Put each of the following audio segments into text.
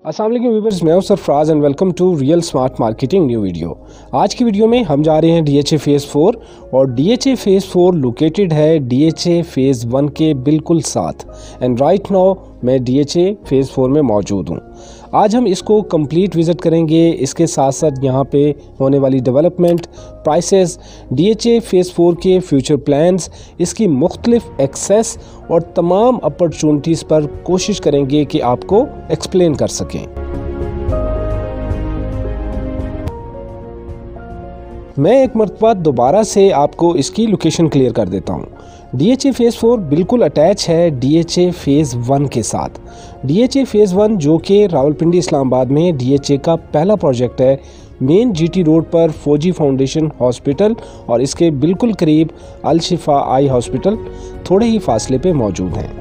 अस्सलाम वालेकुम व्यूअर्स, मैं हूं Sarfaraz and welcome to real smart marketing new video. आज की वीडियो में हम जा रहे हैं डीएचए फेज़ 4 और डीएचए फेज़ 4 लोकेटेड है डीएचए फेज़ 1 के बिल्कुल साथ एंड राइट नाउ मैं डीएचए फेज़ 4 में मौजूद हूं। आज हम इसको कंप्लीट विज़िट करेंगे, इसके साथ साथ यहां पे होने वाली डेवलपमेंट, प्राइसेस, डीएचए फेज़ 4 के फ्यूचर प्लान्स, इसकी मुख्तलिफ एक्सेस और तमाम अपॉर्चुनिटीज़ पर कोशिश करेंगे कि आपको एक्सप्लेन कर सकें। मैं एक मरतबा दोबारा से आपको इसकी लोकेशन क्लियर कर देता हूँ। डीएचए फेज़ 4 बिल्कुल अटैच है डीएचए फेज़ 1 के साथ। डीएचए फेज़ 1 जो कि रावलपिंडी इस्लामाबाद में डीएचए का पहला प्रोजेक्ट है, मेन जीटी रोड पर फौजी फाउंडेशन हॉस्पिटल और इसके बिल्कुल करीब अल शिफा आई हॉस्पिटल थोड़े ही फासले पे मौजूद हैं।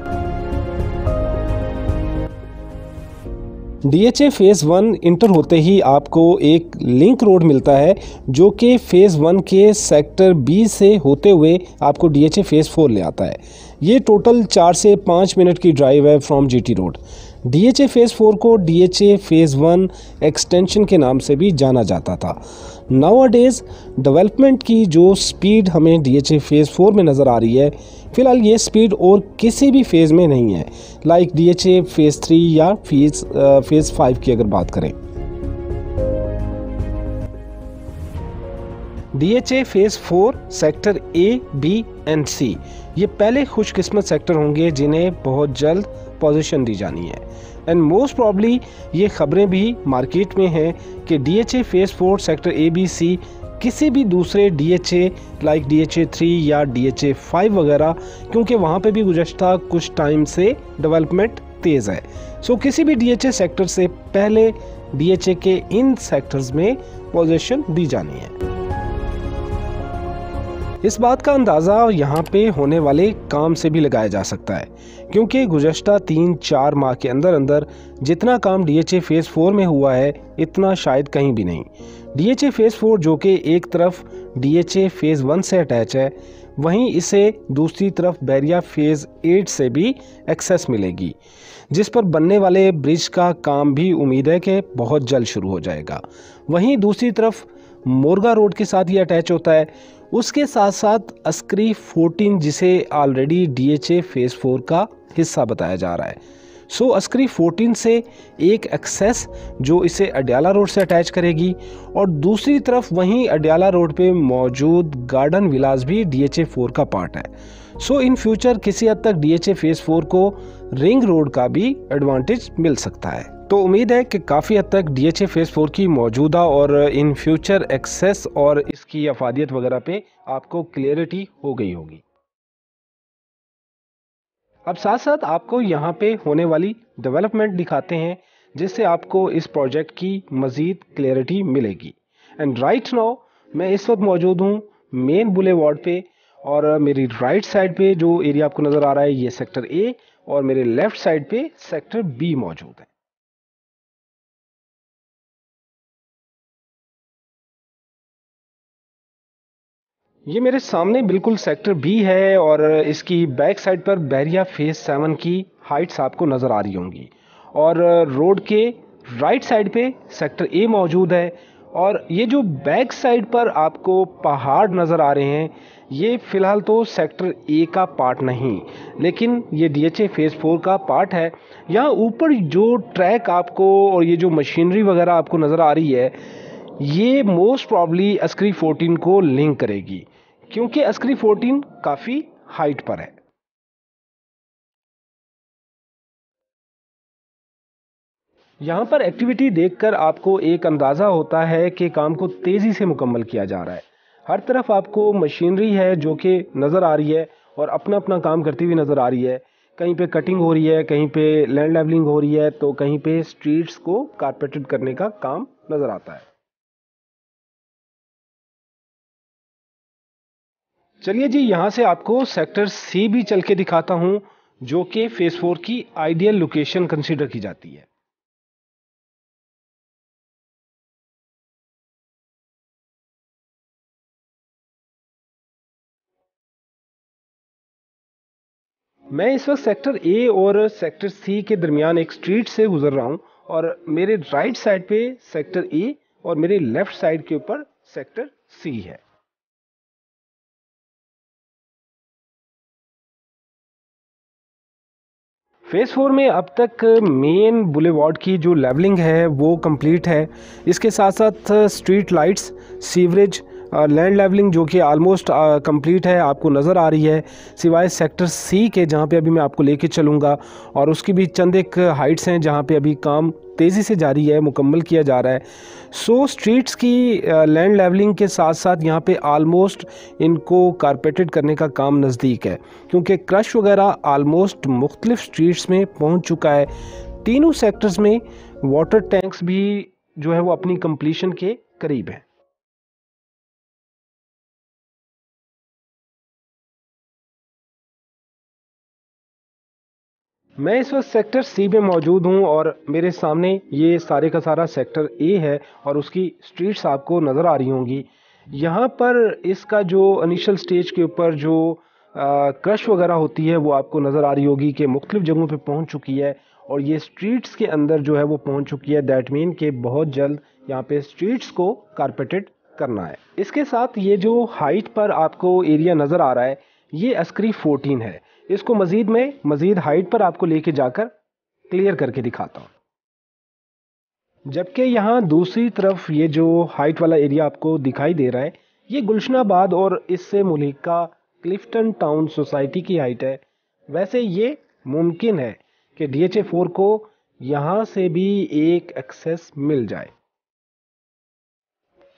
डीएचए फेज़ 1 इंटर होते ही आपको एक लिंक रोड मिलता है जो कि फेज़ 1 के सेक्टर बी से होते हुए आपको डीएचए फेज़ 4 ले आता है। ये टोटल 4 से 5 मिनट की ड्राइव है from GT road. DHA phase 4 को डीएचए फेज़ 1 एक्सटेंशन के नाम से भी जाना जाता था। नाउअडेज़ डेवलपमेंट की जो स्पीड हमें डीएचए फेज़ 4 में नज़र आ रही है, फ़िलहाल ये स्पीड और किसी भी फेज़ में नहीं है, लाइक डीएचए फेज़ 3 या फेज़ 5 की अगर बात करें। DHA phase 4 sector A, B and C ये पहले खुशकिस्मत सेक्टर होंगे जिन्हें बहुत जल्द पोजीशन दी जानी है एंड मोस्ट प्रॉब्ली ये खबरें भी मार्केट में हैं कि DHA phase 4 sector A, B, C किसी भी दूसरे डीएचए लाइक डीएचए 3 या डीएचए 5 वगैरह, क्योंकि वहाँ पे भी गुज़श्ता कुछ टाइम से डेवलपमेंट तेज़ है। सो किसी भी डीएचए सेक्टर से पहले डीएचए के इन सेक्टर्स में पोजीशन दी जानी है। इस बात का अंदाज़ा यहाँ पे होने वाले काम से भी लगाया जा सकता है, क्योंकि गुज़श्ता 3-4 माह के अंदर अंदर जितना काम डीएचए फेज़ 4 में हुआ है इतना शायद कहीं भी नहीं। डीएचए फेज़ 4 जो कि एक तरफ डीएचए फेज़ 1 से अटैच है, वहीं इसे दूसरी तरफ बैरिया फेज़ 8 से भी एक्सेस मिलेगी, जिस पर बनने वाले ब्रिज का काम भी उम्मीद है कि बहुत जल्द शुरू हो जाएगा। वहीं दूसरी तरफ मोरगा रोड के साथ ये अटैच होता है, उसके साथ साथ अस्करी 14 जिसे ऑलरेडी डीएचए फेज़ 4 का हिस्सा बताया जा रहा है। सो अस्करी 14 से एक एक्सेस जो इसे अडयाला रोड से अटैच करेगी और दूसरी तरफ वहीं अडयाला रोड पे मौजूद गार्डन विलास भी डीएचए 4 का पार्ट है। सो इन फ्यूचर किसी हद तक डीएचए फेज़ 4 को रिंग रोड का भी एडवांटेज मिल सकता है। तो उम्मीद है कि काफ़ी हद तक डीएचए फेज़ 4 की मौजूदा और इन फ्यूचर एक्सेस और इसकी अफादियत वगैरह पे आपको क्लियरिटी हो गई होगी। अब साथ साथ आपको यहाँ पे होने वाली डेवलपमेंट दिखाते हैं जिससे आपको इस प्रोजेक्ट की मज़ीद क्लियरिटी मिलेगी। एंड राइट नाउ मैं इस वक्त मौजूद हूँ मेन बुलेवार्ड पे और मेरी राइट साइड पे जो एरिया आपको नज़र आ रहा है ये सेक्टर ए और मेरे लेफ्ट साइड पे सेक्टर बी मौजूद है। ये मेरे सामने बिल्कुल सेक्टर बी है और इसकी बैक साइड पर बैरिया फेज़ 7 की हाइट्स आपको नज़र आ रही होंगी और रोड के राइट साइड पे सेक्टर ए मौजूद है। और ये जो बैक साइड पर आपको पहाड़ नज़र आ रहे हैं ये फ़िलहाल तो सेक्टर ए का पार्ट नहीं, लेकिन ये डीएचए फेज़ 4 का पार्ट है। यहाँ ऊपर जो ट्रैक आपको और ये जो मशीनरी वगैरह आपको नज़र आ रही है ये मोस्ट प्रॉब्ली अस्करी 14 को लिंक करेगी, क्योंकि अस्करी 14 काफ़ी हाइट पर है। यहाँ पर एक्टिविटी देखकर आपको एक अंदाज़ा होता है कि काम को तेज़ी से मुकम्मल किया जा रहा है। हर तरफ आपको मशीनरी है जो कि नज़र आ रही है और अपना अपना काम करती हुई नज़र आ रही है। कहीं पे कटिंग हो रही है, कहीं पे लैंड लेवलिंग हो रही है, तो कहीं पे स्ट्रीट्स को कारपेटेड करने का काम नज़र आता है। चलिए जी, यहाँ से आपको सेक्टर सी भी चल के दिखाता हूँ जो कि फेज़ 4 की आइडियल लोकेशन कंसीडर की जाती है। मैं इस वक्त सेक्टर ए और सेक्टर सी के दरमियान एक स्ट्रीट से गुजर रहा हूँ और मेरे राइट साइड पे सेक्टर ए और मेरे लेफ्ट साइड के ऊपर सेक्टर सी है। फेज़ 4 में अब तक मेन बुलेवार्ड की जो लेवलिंग है वो कंप्लीट है। इसके साथ साथ street lights, sewerage, land levelling जो कि आलमोस्ट कंप्लीट है, आपको नज़र आ रही है, सिवाय सेक्टर सी के जहाँ पे अभी मैं आपको लेके चलूँगा। और उसकी भी चंद एक हाइट्स हैं जहाँ पे अभी काम तेज़ी से जारी है, मुकम्मल किया जा रहा है। सो स्ट्रीट्स की लैंड लेवलिंग के साथ साथ यहाँ पे आलमोस्ट इनको कारपेटेड करने का काम नज़दीक है, क्योंकि क्रश वगैरह आलमोस्ट मुख्तलिफ स्ट्रीट्स में पहुँच चुका है। तीनों सेक्टर्स में वाटर टैंक्स भी जो है वो अपनी कंप्लीशन के करीब हैं। मैं इस वक्त सेक्टर सी में मौजूद हूं और मेरे सामने ये सारे का सारा सेक्टर ए है और उसकी स्ट्रीट्स आपको नज़र आ रही होंगी। यहाँ पर इसका जो इनिशियल स्टेज के ऊपर जो क्रश वगैरह होती है वो आपको नज़र आ रही होगी कि मुख्तलिफ जगहों पे पहुँच चुकी है और ये स्ट्रीट्स के अंदर जो है वो पहुँच चुकी है। दैट मीन कि बहुत जल्द यहाँ पे स्ट्रीट्स को कारपेटेड करना है। इसके साथ ये जो हाइट पर आपको एरिया नज़र आ रहा है ये अस्करी 14 है। इसको मज़ीद हाइट पर आपको लेके जाकर क्लियर करके दिखाता हूँ। जबकि यहाँ दूसरी तरफ ये जो हाइट वाला एरिया आपको दिखाई दे रहा है ये गुलशनाबाद और इससे मुल्हिका क्लिफ्टन टाउन सोसाइटी की हाइट है। वैसे ये मुमकिन है कि DHA 4 को यहाँ से भी एक एक्सेस मिल जाए।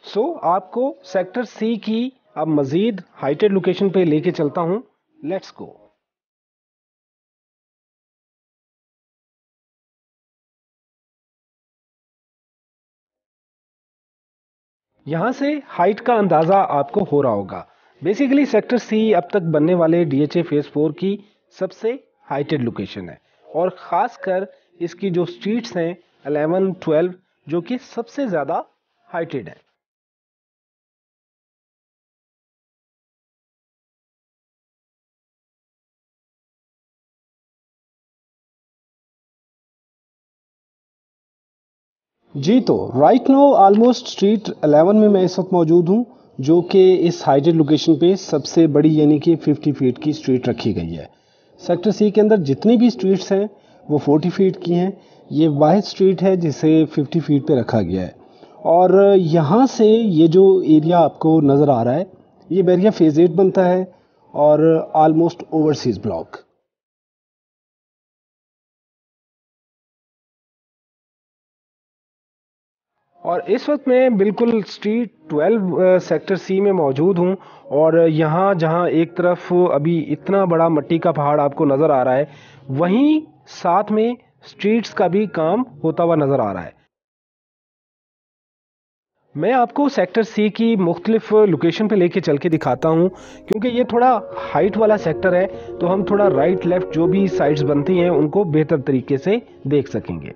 सो आपको सेक्टर सी की अब मज़ीद हाइटेड लोकेशन पे लेके चलता हूँ। Let's go. यहाँ से हाइट का अंदाज़ा आपको हो रहा होगा। बेसिकली सेक्टर सी अब तक बनने वाले DHA फेज़ 4 की सबसे हाइटेड लोकेशन है और ख़ासकर इसकी जो स्ट्रीट्स हैं 11, 12 जो कि सबसे ज़्यादा हाइटेड है। जी तो राइट नाउ ऑलमोस्ट स्ट्रीट 11 में मैं इस वक्त मौजूद हूँ, जो कि इस हाइटेड लोकेशन पे सबसे बड़ी यानी कि 50 फीट की स्ट्रीट रखी गई है। सेक्टर सी के अंदर जितनी भी स्ट्रीट्स हैं वो 40 फीट की हैं। ये वाहिद स्ट्रीट है जिसे 50 फीट पे रखा गया है। और यहाँ से ये जो एरिया आपको नज़र आ रहा है ये बैरिया फेज़ 8 बनता है और ऑलमोस्ट ओवरसीज़ ब्लॉक। और इस वक्त मैं बिल्कुल स्ट्रीट 12 सेक्टर सी में मौजूद हूँ और यहाँ जहाँ एक तरफ अभी इतना बड़ा मिट्टी का पहाड़ आपको नज़र आ रहा है, वहीं साथ में स्ट्रीट्स का भी काम होता हुआ नज़र आ रहा है। मैं आपको सेक्टर सी की मुख्तलिफ लोकेशन पे लेके चल के दिखाता हूँ, क्योंकि ये थोड़ा हाइट वाला सेक्टर है तो हम थोड़ा राइट लेफ्ट जो भी साइड्स बनती हैं उनको बेहतर तरीके से देख सकेंगे।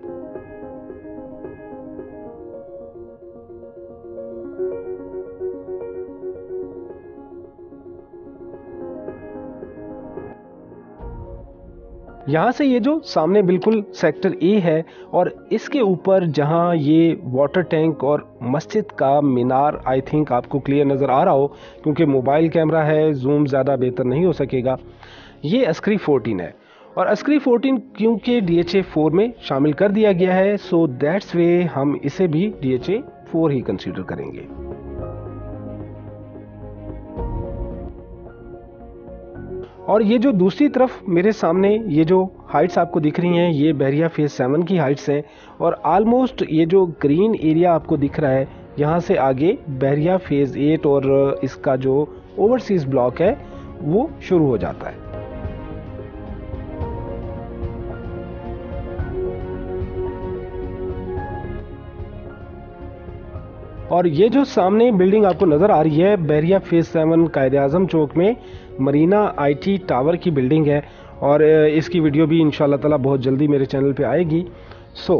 यहाँ से ये जो सामने बिल्कुल सेक्टर ए है और इसके ऊपर जहाँ ये वाटर टैंक और मस्जिद का मीनार आई थिंक आपको क्लियर नज़र आ रहा हो, क्योंकि मोबाइल कैमरा है, जूम ज़्यादा बेहतर नहीं हो सकेगा। ये अस्करी 14 है और अस्करी 14 क्योंकि DHA 4 में शामिल कर दिया गया है, सो दैट्स वे हम इसे भी DHA 4 ही कंसीडर करेंगे। और ये जो दूसरी तरफ मेरे सामने ये जो हाइट्स आपको दिख रही हैं ये बैरिया फेज़ 7 की हाइट्स हैं और आलमोस्ट ये जो ग्रीन एरिया आपको दिख रहा है यहाँ से आगे बैरिया फेज़ 8 और इसका जो ओवरसीज़ ब्लॉक है वो शुरू हो जाता है। और ये जो सामने बिल्डिंग आपको नज़र आ रही है बैरिया फेज़ 7 कायदे आज़म चौक में मरीना IT टावर की बिल्डिंग है और इसकी वीडियो भी इंशाल्लाह ताला बहुत जल्दी मेरे चैनल पे आएगी। सो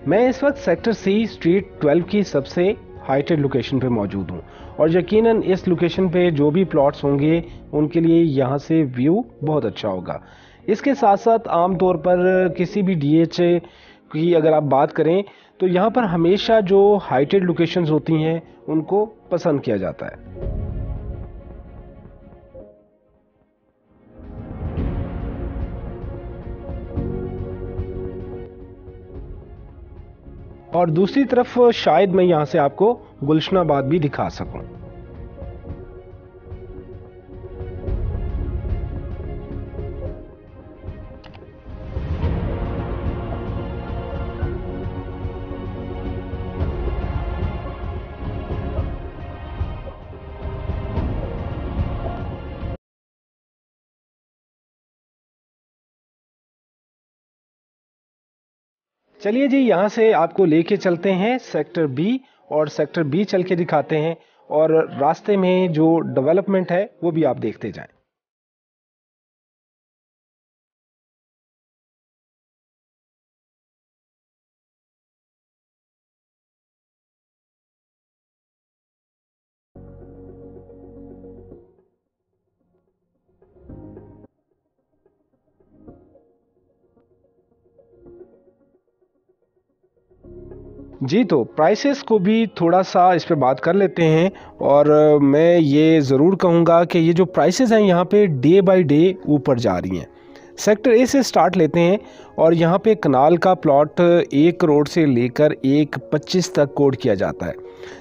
मैं इस वक्त सेक्टर सी स्ट्रीट 12 की सबसे हाइटेड लोकेशन पे मौजूद हूँ और यकीनन इस लोकेशन पे जो भी प्लॉट्स होंगे उनके लिए यहाँ से व्यू बहुत अच्छा होगा। इसके साथ साथ आम तौर पर किसी भी DHA की अगर आप बात करें तो यहाँ पर हमेशा जो हाइटेड लोकेशंस होती हैं उनको पसंद किया जाता है। और दूसरी तरफ शायद मैं यहाँ से आपको गुलशनाबाद भी दिखा सकूं। चलिए जी, यहाँ से आपको लेके चलते हैं सेक्टर बी, और सेक्टर बी चल के दिखाते हैं और रास्ते में जो डेवलपमेंट है वो भी आप देखते जाएं। जी, तो प्राइसेस को भी थोड़ा सा इस पे बात कर लेते हैं। और मैं ये ज़रूर कहूँगा कि ये जो प्राइसेस हैं यहाँ पे डे बाय डे ऊपर जा रही हैं। सेक्टर ए से स्टार्ट लेते हैं और यहाँ पे कनाल का प्लॉट 1 करोड़ से लेकर 1.25 तक कोड किया जाता है,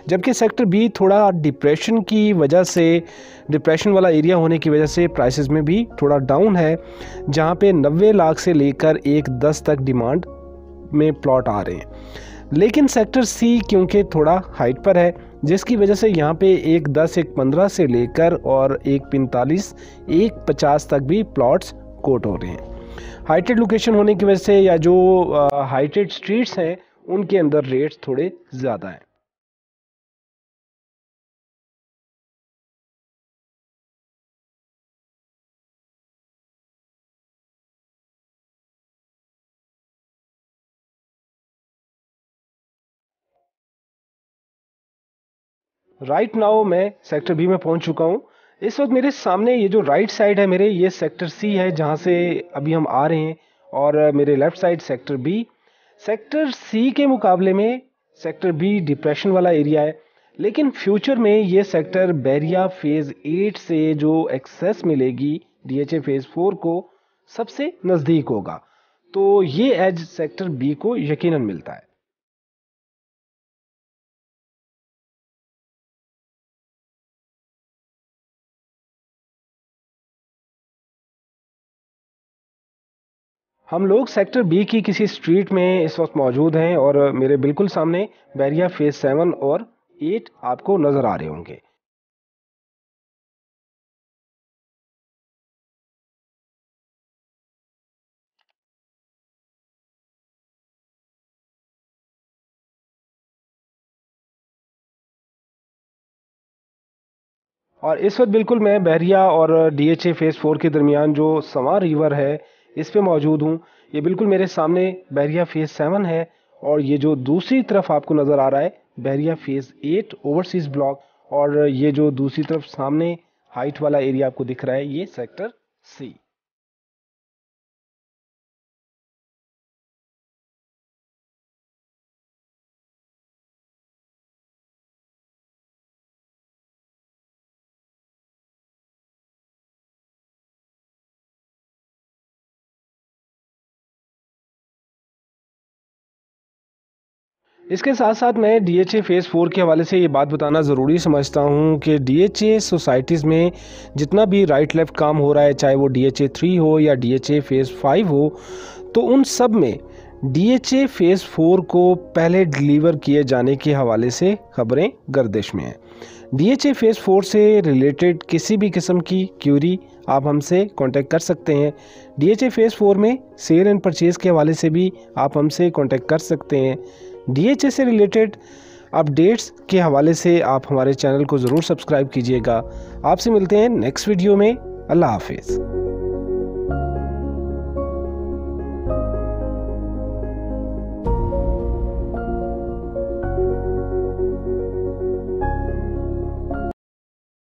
जबकि सेक्टर बी थोड़ा डिप्रेशन की वजह से, डिप्रेशन वाला एरिया होने की वजह से प्राइसेस में भी थोड़ा डाउन है, जहाँ पे 90 लाख से लेकर 1.10 तक डिमांड में प्लॉट आ रहे हैं। लेकिन सेक्टर सी क्योंकि थोड़ा हाइट पर है, जिसकी वजह से यहाँ पे 1.10, 1.15 से लेकर और 1.45, 1.50 तक भी प्लॉट्स कोट हो रहे हैं। हाइटेड लोकेशन होने की वजह से या जो हाइटेड स्ट्रीट्स हैं उनके अंदर रेट्स थोड़े ज़्यादा हैं। राइट नाउ मैं सेक्टर बी में पहुंच चुका हूं। इस वक्त मेरे सामने ये जो राइट साइड है मेरे, ये सेक्टर सी है जहां से अभी हम आ रहे हैं, और मेरे left side sector B. Sector C के मुकाबले में सेक्टर बी डिप्रेशन वाला एरिया है, लेकिन फ्यूचर में ये सेक्टर बैरिया फेज़ 8 से जो एक्सेस मिलेगी डीएचए फेज़ 4 को, सबसे नज़दीक होगा। तो ये एज सेक्टर बी को यकीनन मिलता है। हम लोग सेक्टर बी की किसी स्ट्रीट में इस वक्त मौजूद हैं और मेरे बिल्कुल सामने बैरिया फेज 7 और 8 आपको नज़र आ रहे होंगे। और इस वक्त बिल्कुल मैं बैरिया और डीएचए फेज 4 के दरमियान जो सवां रिवर है इस पे मौजूद हूँ। ये बिल्कुल मेरे सामने बैरिया फेज 7 है, और ये जो दूसरी तरफ आपको नज़र आ रहा है बैरिया फेज 8 ओवरसीज ब्लॉक, और ये जो दूसरी तरफ सामने हाइट वाला एरिया आपको दिख रहा है ये सेक्टर सी। इसके साथ साथ मैं डीएचए फेज़ 4 के हवाले से ये बात बताना ज़रूरी समझता हूँ कि डीएचए सोसाइटीज़ में जितना भी राइट लेफ़्ट काम हो रहा है, चाहे वो डीएचए 3 हो या डीएचए फेज़ 5 हो, तो उन सब में डीएचए फेज़ 4 को पहले डिलीवर किए जाने के हवाले से खबरें गर्दिश में हैं। डीएचए फेज़ 4 से रिलेटेड किसी भी किस्म की क्यूरी आप हमसे कांटेक्ट कर सकते हैं। डीएचए फेज़ 4 में सेल एंड परचेज़ के हवाले से भी आप हमसे कांटेक्ट कर सकते हैं। डीएचए से रिलेटेड अपडेट्स के हवाले से आप हमारे चैनल को ज़रूर सब्सक्राइब कीजिएगा। आपसे मिलते हैं नेक्स्ट वीडियो में। अल्लाह हाफिज़।